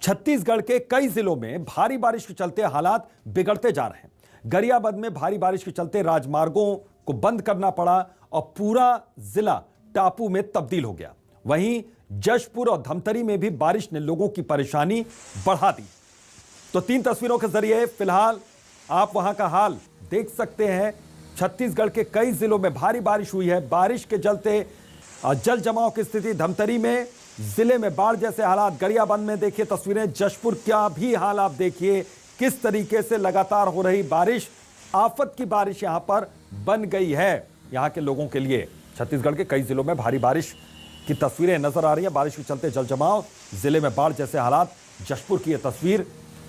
छत्तीसगढ़ के कई जिलों में भारी बारिश के चलते हालात बिगड़ते जा रहे हैं। गरियाबंद में भारी बारिश के चलते राजमार्गों को बंद करना पड़ा और पूरा जिला टापू में तब्दील हो गया। वहीं जशपुर और धमतरी में भी बारिश ने लोगों की परेशानी बढ़ा दी। तो 3 तस्वीरों के जरिए फिलहाल आप वहां का हाल देख सकते हैं। छत्तीसगढ़ के कई जिलों में भारी बारिश हुई है। बारिश के चलते जल जमाव की स्थिति धमतरी में, जिले में बाढ़ जैसे हालात। गरियाबंद में देखिए तस्वीरें, जशपुर का भी हाल आप देखिए किस तरीके से लगातार हो रही बारिश, आफत की बारिश यहां पर बन गई है यहां के लोगों के लिए। छत्तीसगढ़ के कई जिलों में भारी बारिश की तस्वीरें नजर आ रही है। बारिश के चलते जल जमाव, जिले में बाढ़ जैसे हालात। जशपुर की यह तस्वीर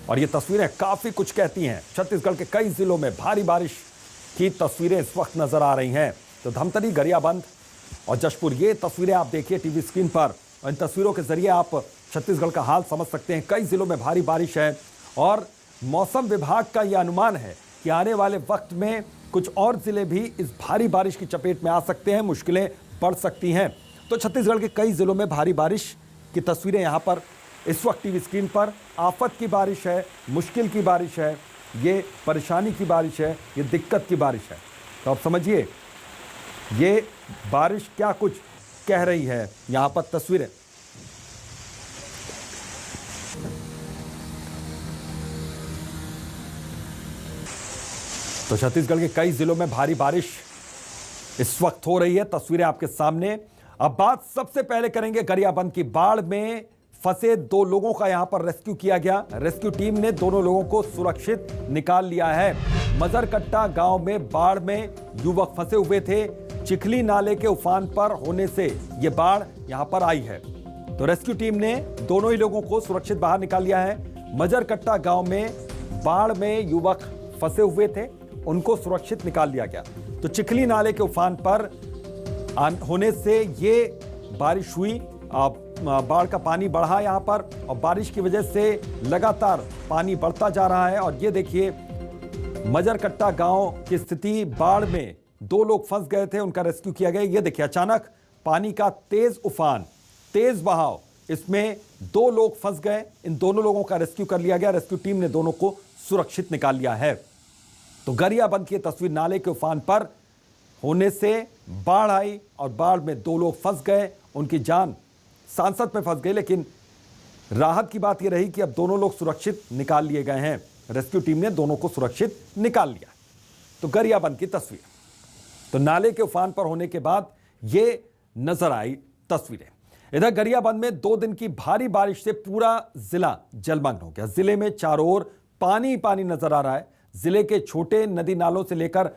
और ये तस्वीरें काफी कुछ कहती हैं। छत्तीसगढ़ के कई जिलों में भारी बारिश की तस्वीरें इस वक्त नजर आ रही हैं। तो धमतरी, गरियाबंद और जशपुर, ये तस्वीरें आप देखिए टीवी स्क्रीन पर। इन तस्वीरों के जरिए आप छत्तीसगढ़ का हाल समझ सकते हैं। कई जिलों में भारी बारिश है और मौसम विभाग का यह अनुमान है कि आने वाले वक्त में कुछ और जिले भी इस भारी बारिश की चपेट में आ सकते हैं, मुश्किलें बढ़ सकती हैं। तो छत्तीसगढ़ के कई जिलों में भारी बारिश की तस्वीरें यहां पर इस वक्त टीवी स्क्रीन पर। आफत की बारिश है, मुश्किल की बारिश है, ये परेशानी की बारिश है, ये दिक्कत की बारिश है। तो आप समझिए ये बारिश क्या कुछ कह रही है। यहां पर तस्वीरें तो छत्तीसगढ़ के कई जिलों में भारी बारिश इस वक्त हो रही है, तस्वीरें आपके सामने। अब बात सबसे पहले करेंगे गरियाबंद की। बाढ़ में फंसे 2 लोगों का यहां पर रेस्क्यू किया गया। रेस्क्यू टीम ने दोनों लोगों को सुरक्षित निकाल लिया है। मजरकट्टा गांव में बाढ़ में युवक फंसे हुए थे। चिखली नाले के उफान पर होने से यह बाढ़ यहां पर आई है। तो रेस्क्यू टीम ने दोनों ही लोगों को सुरक्षित बाहर निकाल लिया है। मजरकट्टा गांव में बाढ़ में युवक फंसे हुए थे, उनको सुरक्षित निकाल लिया गया। तो चिखली नाले के उफान पर होने से ये बारिश हुई, बाढ़ का पानी बढ़ा यहां पर और बारिश की वजह से लगातार पानी बढ़ता जा रहा है। और ये देखिए मजरकट्टा गांव की स्थिति, बाढ़ में 2 लोग फंस गए थे, उनका रेस्क्यू किया गया। ये देखिए अचानक पानी का तेज उफान, तेज बहाव, इसमें 2 लोग फंस गए। इन दोनों लोगों का रेस्क्यू कर लिया गया। रेस्क्यू टीम ने दोनों को सुरक्षित निकाल लिया है। तो गरियाबंद की तस्वीर, नाले के उफान पर होने से बाढ़ आई और बाढ़ में 2 लोग फंस गए, उनकी जान सांसद में फंस गई। लेकिन राहत की बात यह रही कि अब दोनों लोग सुरक्षित निकाल लिए गए हैं। रेस्क्यू टीम ने दोनों को सुरक्षित निकाल लिया। तो गरियाबंद की तस्वीर, तो नाले के उफान पर होने के बाद ये नजर आई तस्वीरें। इधर गरियाबंद में 2 दिन की भारी बारिश से पूरा जिला जलमग्न हो गया। जिले में चारों ओर पानी पानी नजर आ रहा है। जिले के छोटे नदी नालों से लेकर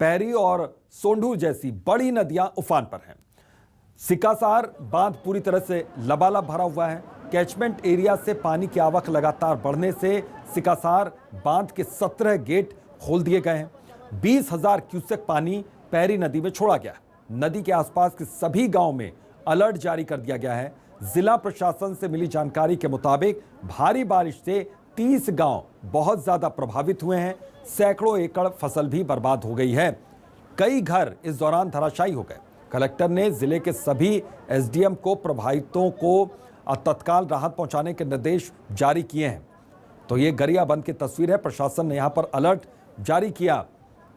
पैरी और सोंढूर जैसी बड़ी नदियां उफान पर हैं। सिकासार बांध पूरी तरह से लबालब भरा हुआ है। कैचमेंट एरिया से पानी की आवक लगातार बढ़ने से सिकासार बांध के 17 गेट खोल दिए गए हैं। 20,000 क्यूसेक पानी पैरी नदी में छोड़ा गया। नदी के आसपास के सभी गांव में अलर्ट जारी कर दिया गया है। जिला प्रशासन से मिली जानकारी के मुताबिक भारी बारिश से 30 गांव बहुत ज्यादा प्रभावित हुए हैं। सैकड़ों एकड़ फसल भी बर्बाद हो गई है। कई घर इस दौरान धराशायी हो गए। कलेक्टर ने जिले के सभी एसडीएम को प्रभावितों को तत्काल राहत पहुंचाने के निर्देश जारी किए हैं। तो ये गरियाबंद की तस्वीर है। प्रशासन ने यहां पर अलर्ट जारी किया।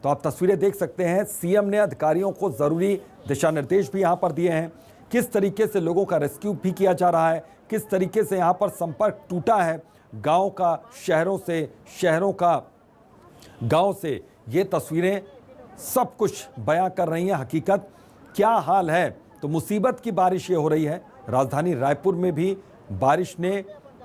तो आप तस्वीरें देख सकते हैं। सीएम ने अधिकारियों को जरूरी दिशा निर्देश भी यहां पर दिए हैं। किस तरीके से लोगों का रेस्क्यू भी किया जा रहा है, किस तरीके से यहां पर संपर्क टूटा है गांव का शहरों से, शहरों का गांव से, ये तस्वीरें सब कुछ बयां कर रही हैं हकीकत क्या हाल है। तो मुसीबत की बारिश ये हो रही है। राजधानी रायपुर में भी बारिश ने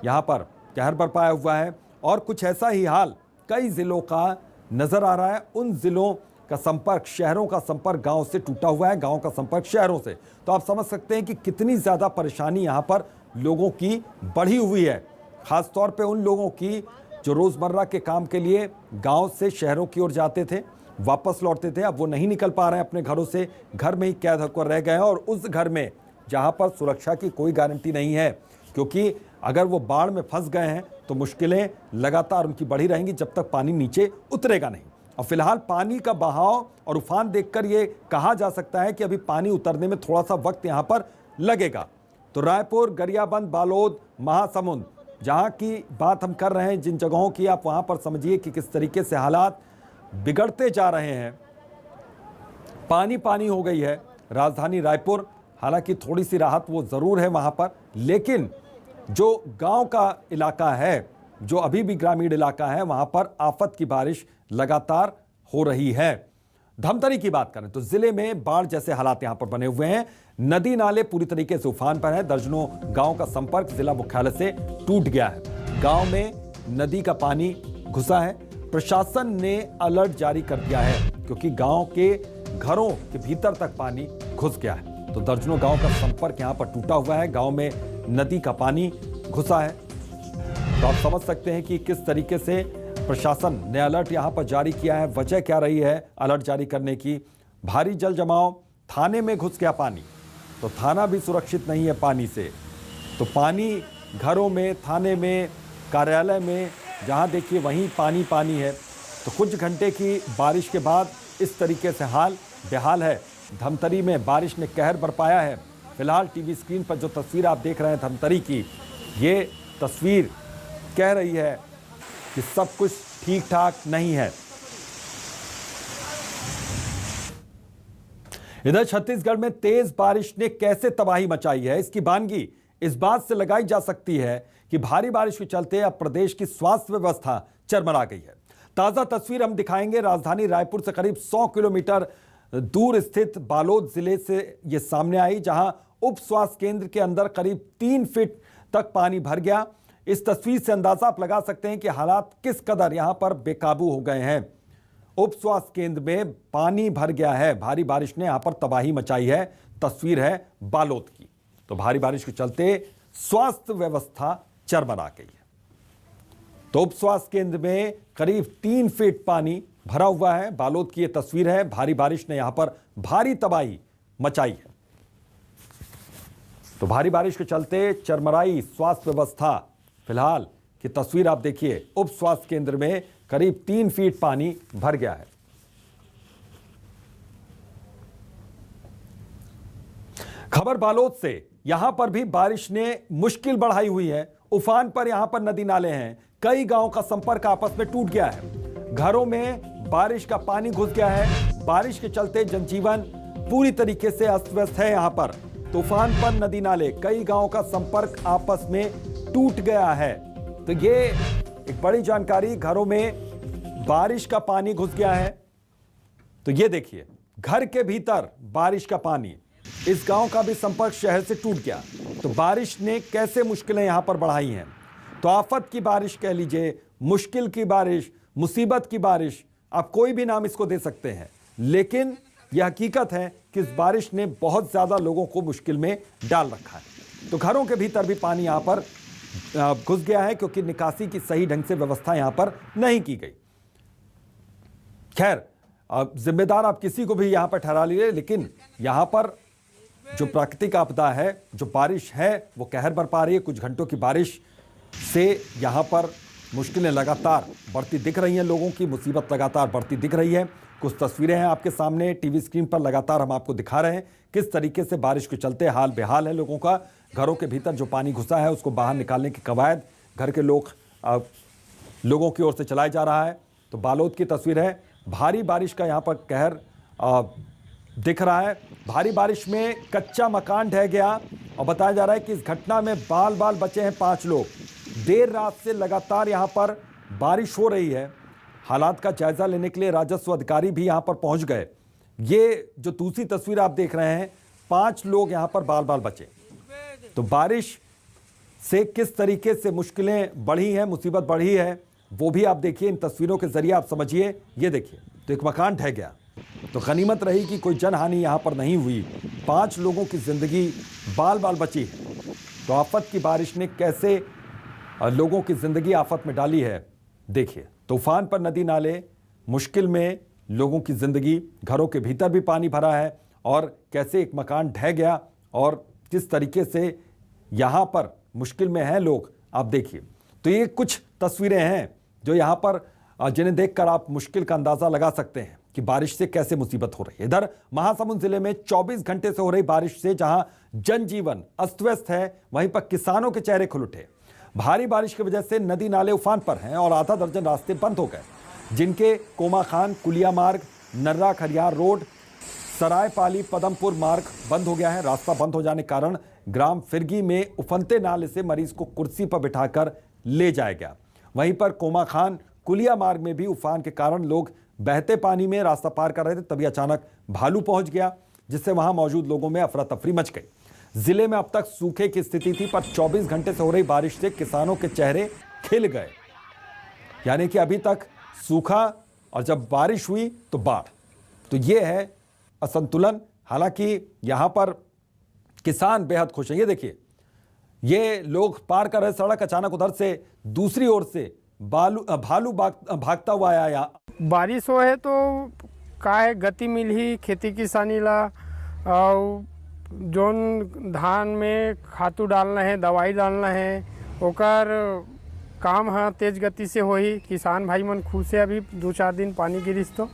यहां पर कहर बरपाया हुआ है और कुछ ऐसा ही हाल कई जिलों का नजर आ रहा है। उन जिलों का संपर्क, शहरों का संपर्क गांव से टूटा हुआ है, गांव का संपर्क शहरों से। तो आप समझ सकते हैं कि कितनी ज्यादा परेशानी यहां पर लोगों की बढ़ी हुई है। खासतौर पे उन लोगों की जो रोजमर्रा के काम के लिए गांव से शहरों की ओर जाते थे, वापस लौटते थे, अब वो नहीं निकल पा रहे हैं अपने घरों से, घर में ही कैद होकर रह गए हैं। और उस घर में जहां पर सुरक्षा की कोई गारंटी नहीं है, क्योंकि अगर वो बाढ़ में फंस गए हैं तो मुश्किलें लगातार उनकी बढ़ी रहेंगी जब तक पानी नीचे उतरेगा नहीं। और फिलहाल पानी का बहाव और उफान देखकर ये कहा जा सकता है कि अभी पानी उतरने में थोड़ा सा वक्त यहां पर लगेगा। तो रायपुर, गरियाबंद, बालोद, महासमुंद जहां की बात हम कर रहे हैं, जिन जगहों की, आप वहां पर समझिए कि किस तरीके से हालात बिगड़ते जा रहे हैं। पानी पानी हो गई है राजधानी रायपुर। हालांकि थोड़ी सी राहत वो ज़रूर है वहां पर, लेकिन जो गांव का इलाका है, जो अभी भी ग्रामीण इलाका है, वहां पर आफत की बारिश लगातार हो रही है। धमतरी की बात करें तो जिले में बाढ़ जैसे हालात यहां पर बने हुए हैं। नदी नाले पूरी तरीके से उफान पर है। दर्जनों गांव का संपर्क जिला मुख्यालय से टूट गया है। गांव में नदी का पानी घुसा है। प्रशासन ने अलर्ट जारी कर दिया है क्योंकि गांव के घरों के भीतर तक पानी घुस गया है। तो दर्जनों गांव का संपर्क यहां पर टूटा हुआ है। गांव में नदी का पानी घुसा है। तो आप समझ सकते हैं कि किस तरीके से प्रशासन ने अलर्ट यहां पर जारी किया है। वजह क्या रही है अलर्ट जारी करने की? भारी जल जमाव, थाने में घुस गया पानी, तो थाना भी सुरक्षित नहीं है पानी से। तो पानी घरों में, थाने में, कार्यालय में, जहां देखिए वहीं पानी पानी है। तो कुछ घंटे की बारिश के बाद इस तरीके से हाल बेहाल है। धमतरी में बारिश ने कहर बरपाया है। फिलहाल टीवी स्क्रीन पर जो तस्वीर आप देख रहे हैं धमतरी की, ये तस्वीर कह रही है कि सब कुछ ठीक ठाक नहीं है। इधर छत्तीसगढ़ में तेज बारिश ने कैसे तबाही मचाई है, इसकी बानगी इस बात से लगाई जा सकती है कि भारी बारिश के चलते अब प्रदेश की स्वास्थ्य व्यवस्था चरमरा गई है। ताजा तस्वीर हम दिखाएंगे। राजधानी रायपुर से करीब 100 किलोमीटर दूर स्थित बालोद जिले से यह सामने आई, जहां उप स्वास्थ्य केंद्र के अंदर करीब 3 फीट तक पानी भर गया। इस तस्वीर से अंदाजा आप लगा सकते हैं कि हालात किस कदर यहां पर बेकाबू हो गए हैं। उप स्वास्थ्य केंद्र में पानी भर गया है। भारी बारिश ने यहां पर तबाही मचाई है। तस्वीर है बालोद की। तो भारी बारिश के चलते स्वास्थ्य व्यवस्था चरमरा गई है। तो उप स्वास्थ्य केंद्र में करीब 3 फीट पानी भरा हुआ है। बालोद की यह तस्वीर है। भारी बारिश ने यहां पर भारी तबाही मचाई है। तो भारी बारिश के चलते चरमराई स्वास्थ्य व्यवस्था। फिलहाल की तस्वीर आप देखिए, उप स्वास्थ्य केंद्र में करीब 3 फीट पानी भर गया है। खबर बालोद से। यहां पर भी बारिश ने मुश्किल बढ़ाई हुई है। उफान पर यहां पर नदी नाले हैं। कई गांवों का संपर्क आपस में टूट गया है। घरों में बारिश का पानी घुस गया है। बारिश के चलते जनजीवन पूरी तरीके से अस्त व्यस्त है। यहां पर तूफान पर नदी नाले, कई गांवों का संपर्क आपस में टूट गया है। तो ये एक बड़ी जानकारी। घरों में बारिश का पानी घुस गया है। तो ये देखिए, घर के भीतर बारिश का पानी। इस गांव का भी संपर्क शहर से टूट गया। तो बारिश ने कैसे मुश्किलें यहां पर बढ़ाई हैं। तो आफत की बारिश कह लीजिए, मुश्किल की बारिश, मुसीबत की बारिश, आप कोई भी नाम इसको दे सकते हैं, लेकिन यह हकीकत है कि इस बारिश ने बहुत ज्यादा लोगों को मुश्किल में डाल रखा है। तो घरों के भीतर भी पानी यहां पर घुस गया है क्योंकि निकासी की सही ढंग से व्यवस्था यहां पर नहीं की गई। खैर, जिम्मेदार आप किसी को भी यहां पर ठहरा लीजिए, लेकिन यहां पर जो प्राकृतिक आपदा है, जो बारिश है, वो कहर बरपा रही है। कुछ घंटों की बारिश से यहां पर मुश्किलें लगातार बढ़ती दिख रही हैं। लोगों की मुसीबत लगातार बढ़ती दिख रही है। कुछ तस्वीरें हैं आपके सामने टीवी स्क्रीन पर, लगातार हम आपको दिखा रहे हैं किस तरीके से बारिश के चलते हाल बेहाल है लोगों का। घरों के भीतर जो पानी घुसा है उसको बाहर निकालने की कवायद घर के लोगों की ओर से चलाया जा रहा है। तो बालोद की तस्वीर है। भारी बारिश का यहाँ पर कहर दिख रहा है। भारी बारिश में कच्चा मकान ढह गया और बताया जा रहा है कि इस घटना में बाल बाल बचे हैं 5 लोग। देर रात से लगातार यहाँ पर बारिश हो रही है। हालात का जायजा लेने के लिए राजस्व अधिकारी भी यहाँ पर पहुँच गए। ये जो दूसरी तस्वीर आप देख रहे हैं, 5 लोग यहाँ पर बाल बाल बचे। तो बारिश से किस तरीके से मुश्किलें बढ़ी हैं, मुसीबत बढ़ी है, वो भी आप देखिए। इन तस्वीरों के जरिए आप समझिए। ये देखिए, तो एक मकान ढह गया। तो गनीमत रही कि कोई जनहानि यहाँ पर नहीं हुई। 5 लोगों की जिंदगी बाल बाल बची है। तो आफत की बारिश ने कैसे लोगों की जिंदगी आफत में डाली है, देखिए। तूफान पर नदी नाले, मुश्किल में लोगों की जिंदगी, घरों के भीतर भी पानी भरा है और कैसे एक मकान ढह गया और किस तरीके से यहाँ पर मुश्किल में हैं लोग, आप देखिए। तो ये कुछ तस्वीरें हैं जो यहाँ पर जिन्हें देखकर आप मुश्किल का अंदाजा लगा सकते हैं कि बारिश से कैसे मुसीबत हो रही है। इधर महासमुंद जिले में 24 घंटे से हो रही बारिश से जहां जनजीवन अस्त व्यस्त है, वहीं पर किसानों के चेहरे खुल उठे। भारी बारिश की वजह से नदी नाले उफान पर हैं और आधा दर्जन रास्ते बंद हो गए, जिनके कोमा खान कुलिया मार्ग, नर्रा खरियार रोड, सरायपाली पदमपुर मार्ग बंद हो गया है। रास्ता बंद हो जाने के कारण ग्राम फिरगी में उफनते नाले से मरीज को कुर्सी पर बिठाकर ले जाया गया। वहीं पर कोमा खान कुलिया मार्ग में भी उफान के कारण लोग बहते पानी में रास्ता पार कर रहे थे, तभी अचानक भालू पहुंच गया, जिससे वहां मौजूद लोगों में अफरा तफरी मच गई। जिले में अब तक सूखे की स्थिति थी, पर 24 घंटे से हो रही बारिश से किसानों के चेहरे खिल गए। यानी कि अभी तक सूखा और जब बारिश हुई तो बाढ़, तो ये है असंतुलन। हालांकि यहां पर किसान बेहद खुश हैं। ये देखिए, ये लोग पार कर रहे सड़क, अचानक उधर से दूसरी ओर से भालू भागता हुआ आया। बारिश हो है तो का है गति मिल ही खेती किसानी ला, और जोन धान में खातू डालना है, दवाई डालना है, ओकर काम है तेज गति से हो ही। किसान भाई मन खुश है, अभी 2-4 दिन पानी गिरिस तो।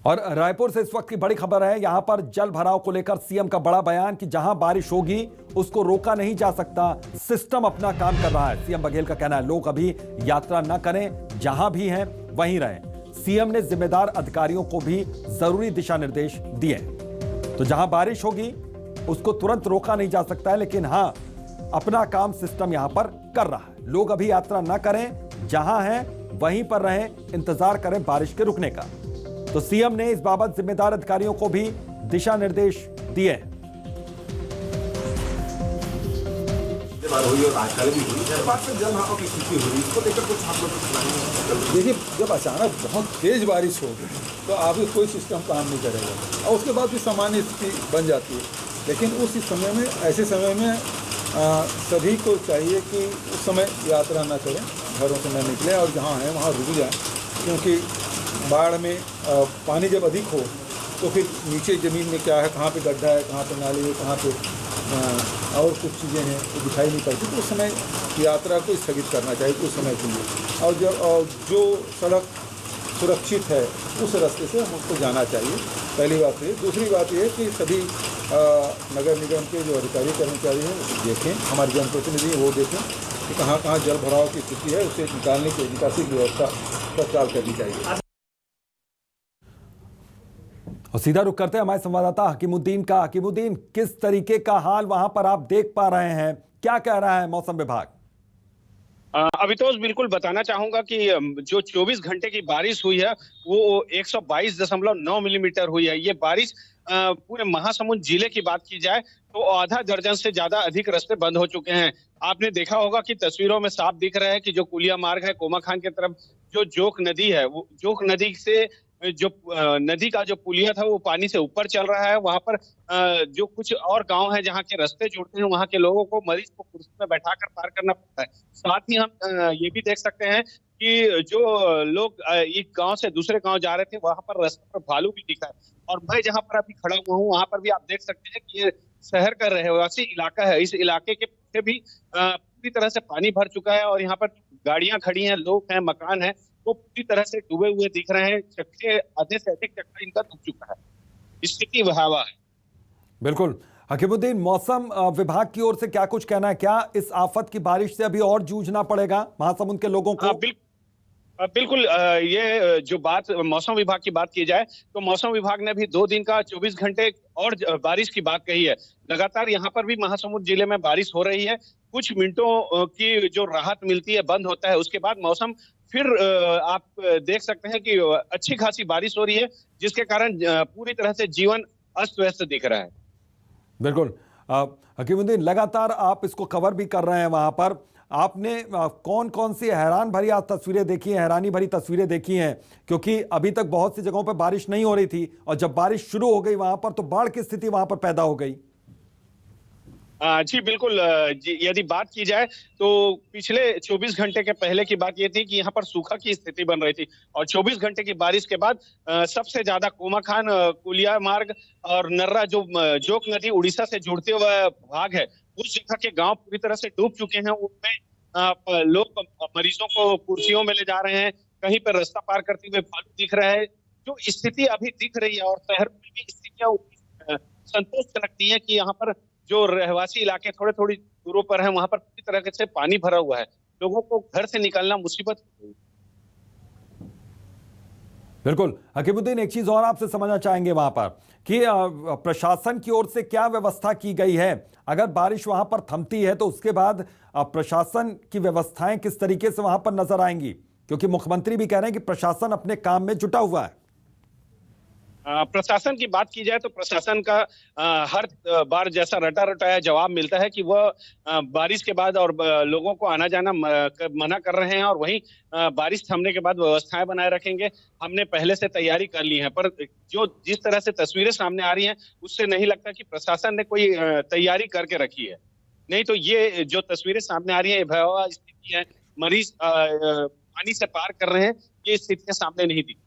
और रायपुर से इस वक्त की बड़ी खबर है, यहां पर जल भराव को लेकर सीएम का बड़ा बयान कि जहां बारिश होगी उसको रोका नहीं जा सकता, सिस्टम अपना काम कर रहा है। सीएम बघेल का कहना है लोग अभी यात्रा न करें, जहां भी हैं वहीं रहें। सीएम ने जिम्मेदार अधिकारियों को भी जरूरी दिशा निर्देश दिए। तो जहां बारिश होगी उसको तुरंत रोका नहीं जा सकता है, लेकिन हां अपना काम सिस्टम यहां पर कर रहा है। लोग अभी यात्रा न करें, जहां हैं वहीं पर रहें, इंतजार करें बारिश के रुकने का। तो सीएम ने इस बाबत जिम्मेदार अधिकारियों को भी दिशा निर्देश दिए। देखिए, जब अचानक बहुत तेज बारिश होगी तो आपकी कोई सिस्टम काम नहीं करेगा और उसके बाद भी सामान्य स्थिति बन जाती है। लेकिन उस समय में, ऐसे समय में सभी को चाहिए कि उस समय यात्रा ना करें, घरों से न निकलें और जहाँ हैं वहाँ रुक जाएं, क्योंकि बाढ़ में पानी जब अधिक हो तो फिर नीचे ज़मीन में क्या है, कहाँ पे गड्ढा है, कहाँ पे नाली है, कहाँ पे और कुछ चीज़ें हैं तो दिखाई नहीं पड़ती। तो उस समय यात्रा को स्थगित करना चाहिए कुछ समय के लिए, और जो सड़क सुरक्षित है उस रास्ते से हम उसको जाना चाहिए। पहली बात ये। दूसरी बात ये कि सभी नगर निगम के जो अधिकारी कर्मचारी हैं वो देखें, हमारे जनप्रतिनिधि वो देखें कि कहाँ कहाँ जल भराव की स्थिति है, उसे निकालने की निकासी की व्यवस्था तत्काल करनी चाहिए। और सीधा रुख करते हैं हमारे संवाददाता हकीमुद्दीन का। हकीमुद्दीन, किस तरीके का हाल वहां पर आप देख पा रहे हैं, क्या कह रहा है मौसम विभाग? अभी तो बिल्कुल बताना चाहूंगा कि जो 24 घंटे की बारिश हुई है वो 122.9 मिलीमीटर हुई है। ये बारिश पूरे महासमुंद जिले की बात की जाए तो आधा दर्जन से ज्यादा अधिक रास्ते बंद हो चुके हैं। आपने देखा होगा कि तस्वीरों में साफ दिख रहा है कि जो कुलिया मार्ग है कोमा खान की तरफ, जो जोक नदी है, वो जोक नदी से जो नदी का जो पुलिया था वो पानी से ऊपर चल रहा है। वहां पर जो कुछ और गांव हैं जहां के रास्ते जुड़ते हैं, वहां के लोगों को, मरीज को कुर्सी में बैठाकर पार करना पड़ता है। साथ ही हम ये भी देख सकते हैं कि जो लोग एक गांव से दूसरे गांव जा रहे थे, वहां पर रास्ते पर भालू भी दिखा है। और मैं जहां पर अभी खड़ा हुआ हूँ वहां पर भी आप देख सकते हैं कि ये शहर का रहवासी इलाका है। इस इलाके के पीछे भी पूरी तरह से पानी भर चुका है और यहाँ पर गाड़ियां खड़ी हैं, लोग हैं, मकान है, वो पूरी तरह से डूबे हुए दिख रहे हैं। चक्के, आधे से अधिक चक्का इनका डूब चुका है। स्थिति भयावह है। बिल्कुल हकीमुद्दीन, मौसम विभाग की ओर से क्या कुछ कहना है? क्या इस आफत की बारिश से अभी और जूझना पड़ेगा महासमुंद के लोगों को? बिल्कुल। ये जो बात मौसम विभाग की बात की जाए तो मौसम विभाग ने भी 2 दिन का 24 घंटे और बारिश की बात कही है। लगातार यहाँ पर भी महासमुंद जिले में बारिश हो रही है। कुछ मिनटों की जो राहत मिलती है, बंद होता है, उसके बाद मौसम फिर आप देख सकते हैं कि अच्छी खासी बारिश हो रही है, जिसके कारण पूरी तरह से जीवन अस्त व्यस्त दिख रहा है। बिल्कुल हकीमुद्दीन, लगातार आप इसको कवर भी कर रहे हैं वहां पर। आपने कौन कौन सी हैरान भरी आज तस्वीरें देखी हैं, हैरानी भरी तस्वीरें देखी हैं? क्योंकि अभी तक बहुत सी जगहों पर बारिश नहीं हो रही थी और जब बारिश शुरू हो गई वहां पर तो बाढ़ की स्थिति वहां पर पैदा हो गई। जी बिल्कुल। यदि बात की जाए तो पिछले 24 घंटे के पहले की बात ये थी कि यहाँ पर सूखा की स्थिति बन रही थी और 24 घंटे की बारिश के बाद सबसे ज्यादा कोमा खान कुलिया मार्ग और नर्रा जो जोक नदी उड़ीसा से जुड़ते हुए भाग है, उस जगह के गांव पूरी तरह से डूब चुके हैं। उनमें लोग मरीजों को कुर्सियों में ले जा रहे हैं, कहीं पर रास्ता पार करते हुए भालू दिख रहा है। जो स्थिति अभी दिख रही है और शहर में भी स्थितियां संतोषजनक नहीं है कि यहाँ पर जो रहवासी इलाके थोड़े थोड़ी दूरों पर है वहां पर पूरी तरह से पानी भरा हुआ है। लोगों को घर से निकलना मुसीबत हो गई। बिल्कुल हकीमुद्दीन, एक चीज और आपसे समझना चाहेंगे वहां पर कि प्रशासन की ओर से क्या व्यवस्था की गई है। अगर बारिश वहां पर थमती है तो उसके बाद प्रशासन की व्यवस्थाएं किस तरीके से वहां पर नजर आएंगी, क्योंकि मुख्यमंत्री भी कह रहे हैं कि प्रशासन अपने काम में जुटा हुआ है। प्रशासन की बात की जाए तो प्रशासन का हर बार जैसा रटा रटाया जवाब मिलता है कि वह बारिश के बाद और लोगों को आना जाना मना कर रहे हैं और वहीं बारिश थमने के बाद व्यवस्थाएं बनाए रखेंगे। हमने पहले से तैयारी कर ली है, पर जो जिस तरह से तस्वीरें सामने आ रही हैं उससे नहीं लगता कि प्रशासन ने कोई तैयारी करके रखी है। नहीं तो ये जो तस्वीरें सामने आ रही है ये भयावह स्थिति है, मरीज पानी से पार कर रहे हैं, ये स्थितियां सामने नहीं दिखती।